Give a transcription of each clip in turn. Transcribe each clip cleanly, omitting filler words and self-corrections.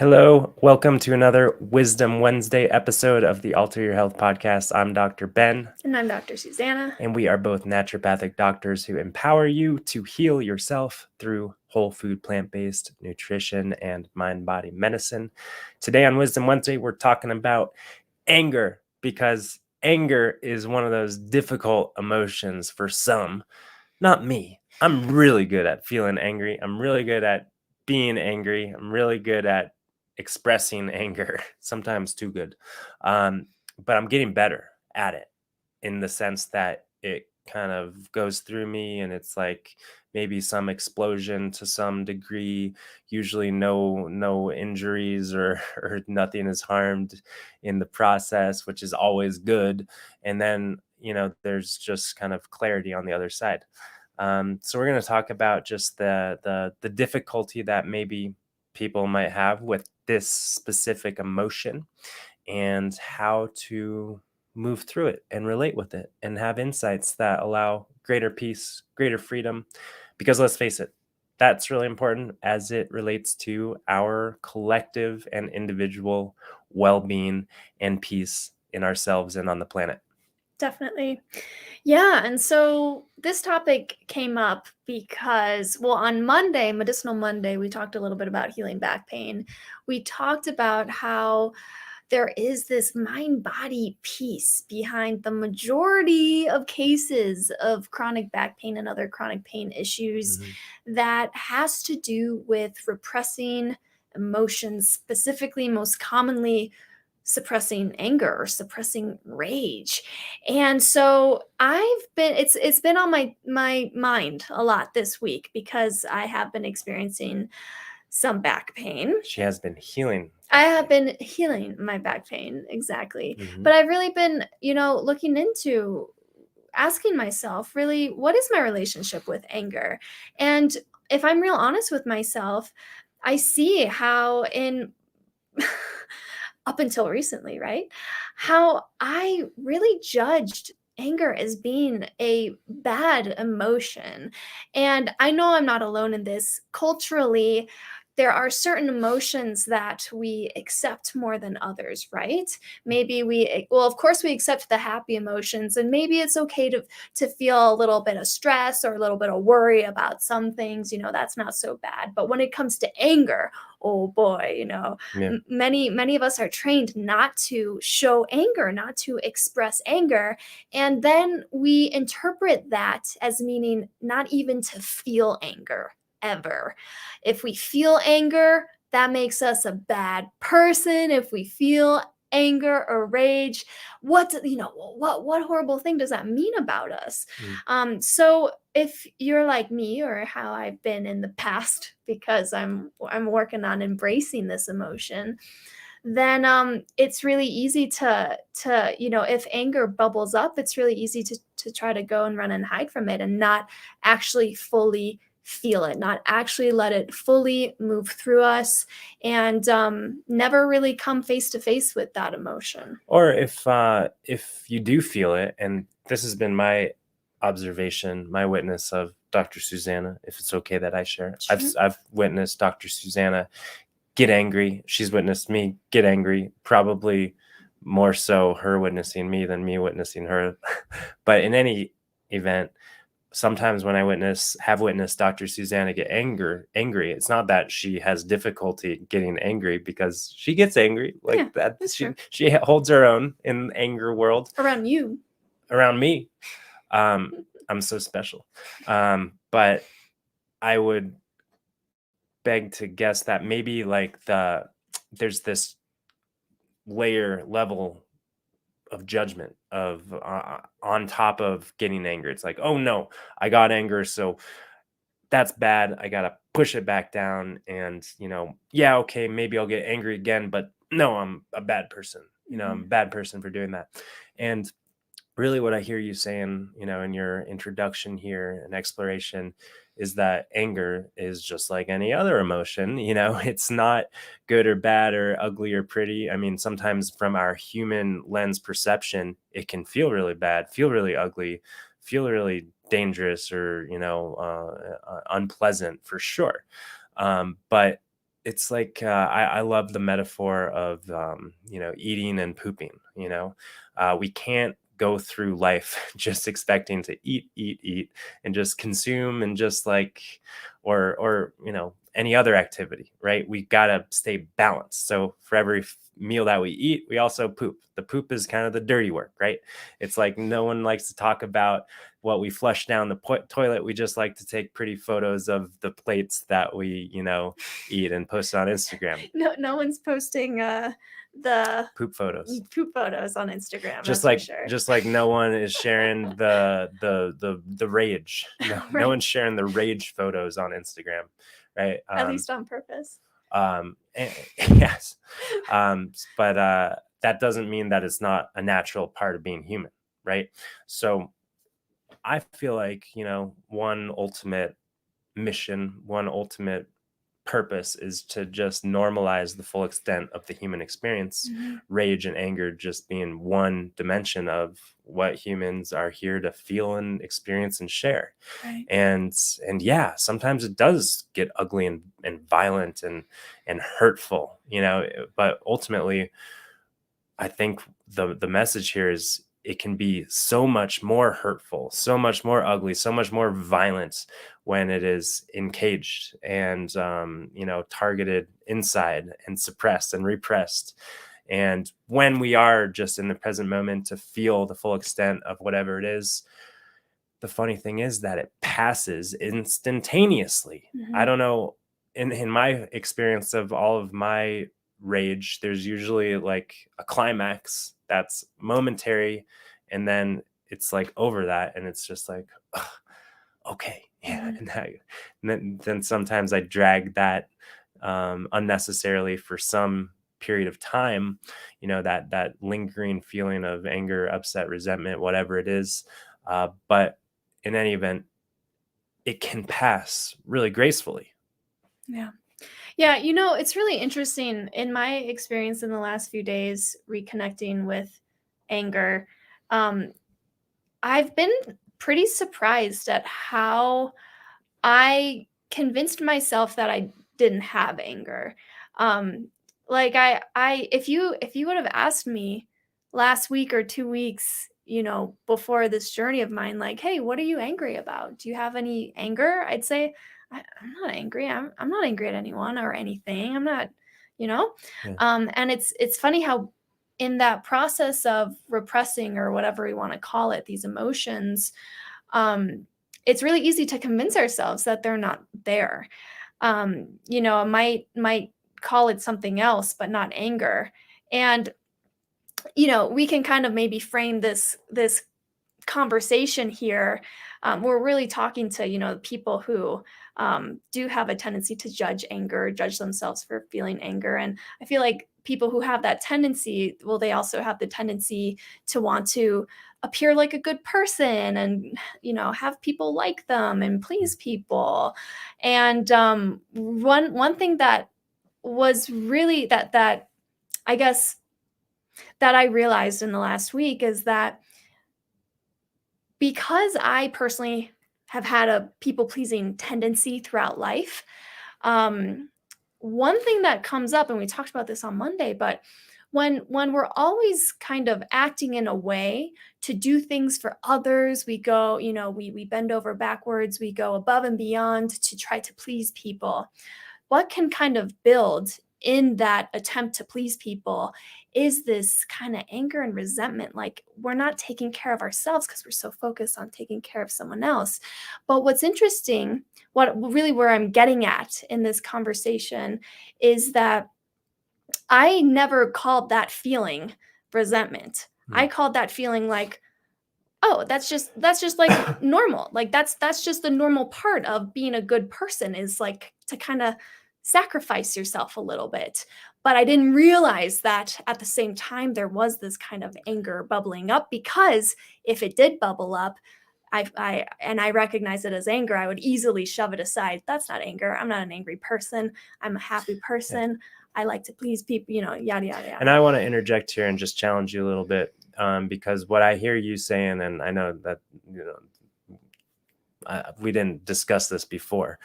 Hello, welcome to another Wisdom Wednesday episode of the Alter Your Health podcast. I'm Dr. Ben, And I'm Dr. Susanna. and we are both naturopathic doctors who empower you to heal yourself through whole food, plant-based nutrition, and mind-body medicine. Today on Wisdom Wednesday, we're talking about anger, because anger is one of those difficult emotions for some. Not me. I'm really good at feeling angry. I'm really good at being angry. I'm really good at expressing anger, sometimes too good. But I'm getting better at it in the sense that it kind of goes through me and it's like maybe some explosion to some degree, usually no injuries or or nothing is harmed in the process, which is always good. And then there's just kind of clarity on the other side. So we're going to talk about just the difficulty that maybe people might have with this specific emotion and how to move through it and relate with it and have insights that allow greater peace, greater freedom. Because let's face it, that's really important as it relates to our collective and individual well-being and peace in ourselves and on the planet. Definitely. Yeah. And so this topic came up because, on Monday, Medicinal Monday, we talked a little bit about healing back pain. We talked about how there is this mind body piece behind the majority of cases of chronic back pain and other chronic pain issues that has to do with repressing emotions, specifically, most commonly, suppressing anger or suppressing rage. And so it's been on my mind a lot this week because I have been experiencing some back pain. She has been healing. I have been healing my back pain, exactly. Mhm. But I've really been, looking into asking myself, really, what is my relationship with anger? And if I'm real honest with myself, I see how in up until recently, right? How I really judged anger as being a bad emotion. And I know I'm not alone in this. Culturally, there are certain emotions that we accept more than others, right? Maybe of course, we accept the happy emotions, and maybe it's okay to feel a little bit of stress or a little bit of worry about some things. That's not so bad. But when it comes to anger, oh boy, Yeah. many of us are trained not to show anger, not to express anger, and then we interpret that as meaning not even to feel anger ever. If we feel anger, that makes us a bad person. If we feel anger or rage, what horrible thing does that mean about us? So if you're like me, or how I've been in the past, because I'm working on embracing this emotion, then it's really easy to if anger bubbles up, it's really easy to try to go and run and hide from it and not actually fully feel it, not actually let it fully move through us, and never really come face to face with that emotion. Or if you do feel it, and this has been my observation, my witness of Dr. Susanna, if it's okay that I share. Sure. I've witnessed Dr. Susanna get angry. She's witnessed me get angry, probably more so her witnessing me than me witnessing her. But in any event, sometimes when I have witnessed Dr. Susanna get angry, it's not that she has difficulty getting angry, because she gets angry like Yeah, that. that's She true. she holds her own in the anger world Around you. around me. I'm so special. But I would beg to guess that maybe like there's this level of judgment of on top of getting angry. It's like, oh no, I got anger, so that's bad. I gotta push it back down, and yeah, okay, maybe I'll get angry again, but no, I'm a bad person. I'm a bad person for doing that. And really, what I hear you saying, in your introduction here and exploration, is that anger is just like any other emotion. It's not good or bad or ugly or pretty. I mean, sometimes from our human lens perception, it can feel really bad, feel really ugly, feel really dangerous, or unpleasant for sure. But it's like I love the metaphor of eating and pooping. We can't go through life just expecting to eat and just consume and just like or any other activity, right? We gotta stay balanced. So for every meal that we eat, we also poop. The poop is kind of the dirty work, right? It's like no one likes to talk about what we flush down the toilet. We just like to take pretty photos of the plates that we eat and post it on Instagram. No one's posting the Poop photos. poop photos on Instagram. Just That's for like sure. just like no one is sharing the rage. No Right. one's sharing the rage photos on Instagram, right? At least on purpose. Yes. But that doesn't mean that it's not a natural part of being human, right? So I feel like, one ultimate mission, one ultimate purpose is to just normalize the full extent of the human experience, rage and anger just being one dimension of what humans are here to feel and experience and share. Right. And yeah, sometimes it does get ugly and violent and hurtful, but ultimately I think the message here is it can be so much more hurtful, so much more ugly, so much more violent when it is encaged and targeted inside and suppressed and repressed. And when we are just in the present moment to feel the full extent of whatever it is, the funny thing is that it passes instantaneously. I don't know, in my experience of all of my rage, there's usually like a climax that's momentary, and then it's like over that, and it's just like, "Ugh, okay, yeah." And then sometimes I drag that unnecessarily for some period of time, that lingering feeling of anger, upset, resentment, whatever it is. But in any event, it can pass really gracefully. Yeah. Yeah, it's really interesting in my experience in the last few days reconnecting with anger. Um, I've been pretty surprised at how I convinced myself that I didn't have anger. Um, like if you would have asked me last week or 2 weeks, before this journey of mine, like, "Hey, what are you angry about? Do you have any anger?" I'd say, I'm not angry. I'm not angry at anyone or anything. I'm not, you know." Yeah. And it's funny how in that process of repressing or whatever we want to call it, these emotions, it's really easy to convince ourselves that they're not there. Might call it something else, but not anger. And we can kind of maybe frame this conversation here. We're really talking to people who do have a tendency to judge anger, judge themselves for feeling anger, and I feel like people who have that tendency, well, they also have the tendency to want to appear like a good person and have people like them and please people. And one thing that was really that I guess that I realized in the last week is that because I personally have had a people pleasing tendency throughout life, um, one thing that comes up, and we talked about this on Monday, but when we're always kind of acting in a way to do things for others, we go, we bend over backwards, we go above and beyond to try to please people. What can kind of build in that attempt to please people is this kind of anger and resentment, like we're not taking care of ourselves because we're so focused on taking care of someone else. But what's interesting, what really where I'm getting at in this conversation is that I never called that feeling resentment. I called that feeling like, oh, that's just like normal. Like that's just the normal part of being a good person, is like to kind of sacrifice yourself a little bit. But I didn't realize that at the same time there was this kind of anger bubbling up, because if it did bubble up, I recognize it as anger, I would easily shove it aside. That's not anger. I'm not an angry person. I'm a happy Yeah. person. I like to please people, yada yada yada. And I want to interject here and just challenge you a little bit, because what I hear you saying, and I know that we didn't discuss this before.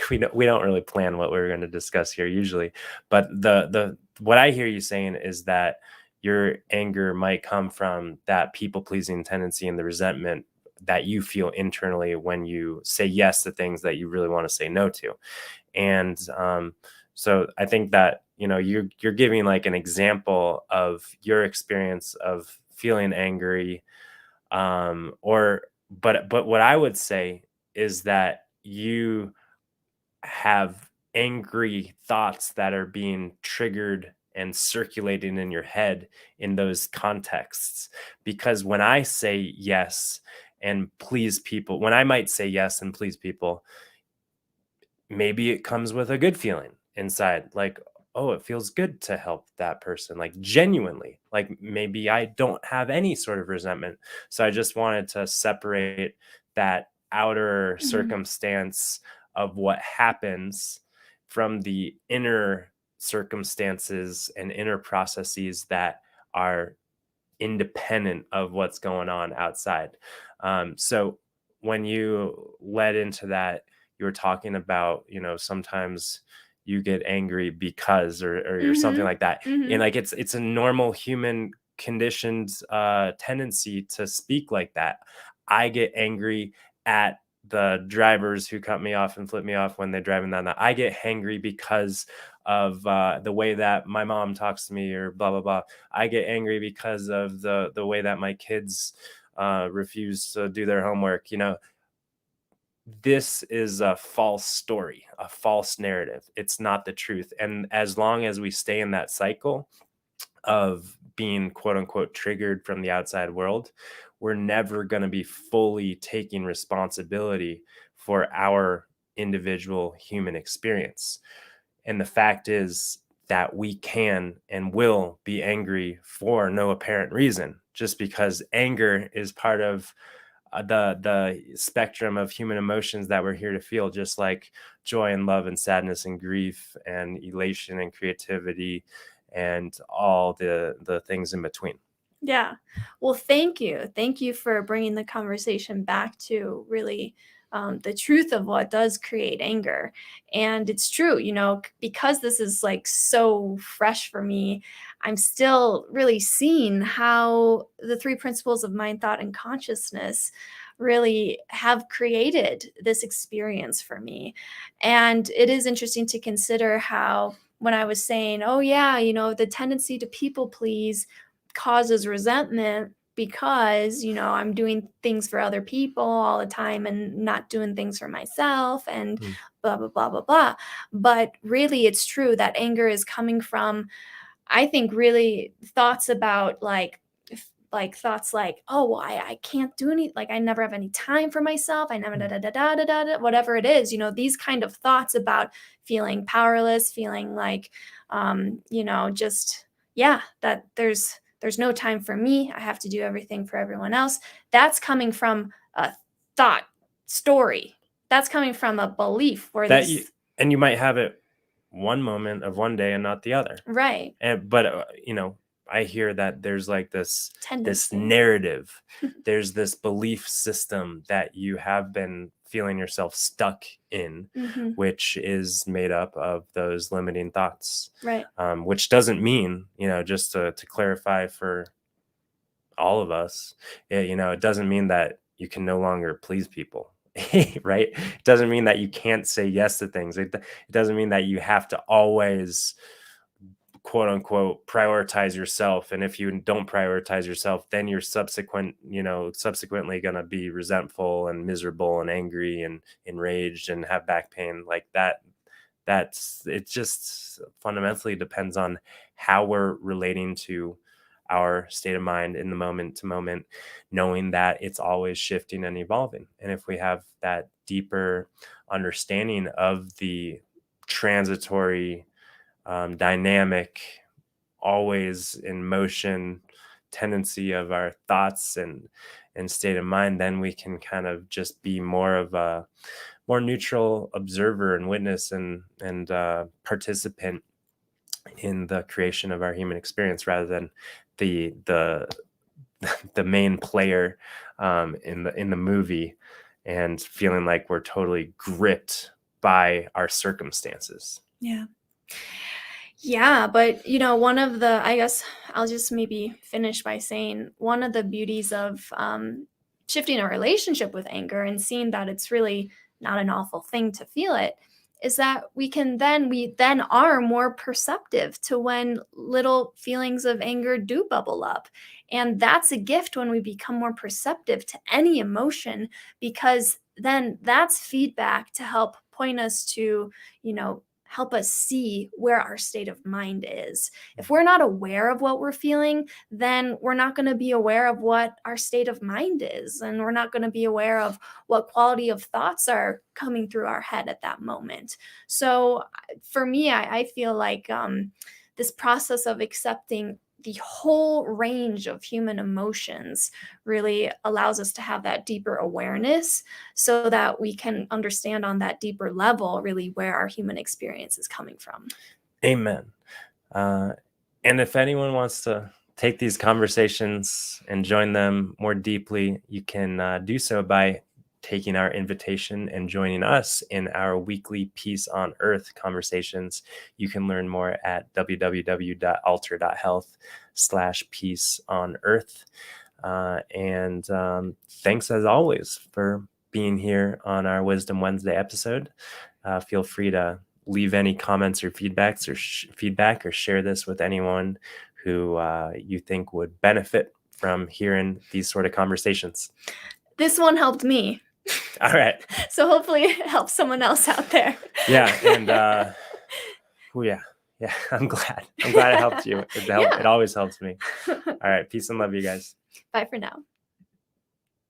We don't really plan what we're going to discuss here usually, but the what I hear you saying is that your anger might come from that people pleasing tendency and the resentment that you feel internally when you say yes to things that you really want to say no to. And so I think that, you're giving like an example of your experience of feeling angry, or but what I would say is that you have angry thoughts that are being triggered and circulating in your head in those contexts. Because when I say yes and please people, when I might say yes and please people, maybe it comes with a good feeling inside, like, oh, it feels good to help that person, like genuinely, like maybe I don't have any sort of resentment, so I just wanted to separate that outer Mhm. circumstance of what happens from the inner circumstances and inner processes that are independent of what's going on outside. So when you led into that, you were talking about, sometimes you get angry because, or something Mhm. like that. And Mhm. like, it's a normal human conditioned tendency to speak like that. I get angry at the drivers who cut me off and flip me off when they're driving down the, I get angry because of the way that my mom talks to me, or blah blah blah. I get angry because of the way that my kids refuse to do their homework. This is a false story, a false narrative. It's not the truth. And as long as we stay in that cycle of being quote unquote triggered from the outside world, we're never going to be fully taking responsibility for our individual human experience. And the fact is that we can and will be angry for no apparent reason, just because anger is part of the spectrum of human emotions that we're here to feel, just like joy and love and sadness and grief and elation and creativity and all the things in between. Yeah. Well, thank you. Thank you for bringing the conversation back to really the truth of what does create anger. And it's true, because this is like so fresh for me, I'm still really seeing how the three principles of mind, thought, and consciousness really have created this experience for me. And it is interesting to consider how, when I was saying, oh, yeah, the tendency to people please causes resentment because, I'm doing things for other people all the time and not doing things for myself and Mm. blah, blah, blah, blah, blah. But really, it's true that anger is coming from, I think, really thoughts about like thoughts like, oh, well, I can't do any, like I never have any time for myself. I never da Mm. da da da da da, da, whatever it is, these kind of thoughts about feeling powerless, feeling like, just yeah, that there's no time for me. I have to do everything for everyone else. That's coming from a thought story. That's coming from a belief where That you this and you might have it one moment of one day and not the other. right And but I hear that there's like this tendency. narrative, there's this belief system that you have been feeling yourself stuck in, Hmm. which is made up of those limiting thoughts. Right. Which doesn't mean, just to clarify for all of us, it doesn't mean that you can no longer please people. Right? It doesn't mean that you can't say yes to things. It doesn't mean that you have to always quote unquote prioritize yourself, and if you don't prioritize yourself, then you're subsequently going to be resentful and miserable and angry and enraged and have back pain like that. That's it. Just fundamentally depends on how we're relating to our state of mind in the moment to moment, knowing that it's always shifting and evolving. And if we have that deeper understanding of the transitory, dynamic, always in motion tendency of our thoughts and state of mind, then we can kind of just be more of a more neutral observer and witness and participant in the creation of our human experience, rather than the the main player in the movie, and feeling like we're totally gripped by our circumstances. Yeah. Yeah, but one of the, I guess I'll just maybe finish by saying one of the beauties of shifting a relationship with anger and seeing that it's really not an awful thing to feel it is that we then are more perceptive to when little feelings of anger do bubble up. And that's a gift when we become more perceptive to any emotion, because then that's feedback to help point us to, help us see where our state of mind is. If we're not aware of what we're feeling, then we're not going to be aware of what our state of mind is. And we're not going to be aware of what quality of thoughts are coming through our head at that moment. So for me, I feel like this process of accepting the whole range of human emotions really allows us to have that deeper awareness so that we can understand on that deeper level really where our human experience is coming from. Amen. And if anyone wants to take these conversations and join them more deeply, you can do so by taking our invitation and joining us in our weekly Peace on Earth conversations. You can learn more at www.alter.health/peace on earth. And thanks as always for being here on our Wisdom Wednesday episode. Feel free to leave any comments or feedback or share this with anyone who you think would benefit from hearing these sort of conversations. This one helped me. All right. So hopefully it helps someone else out there. Yeah. And yeah, I'm glad it helped you. It Yeah. always helps me. All right. Peace and love, you guys. Bye for now.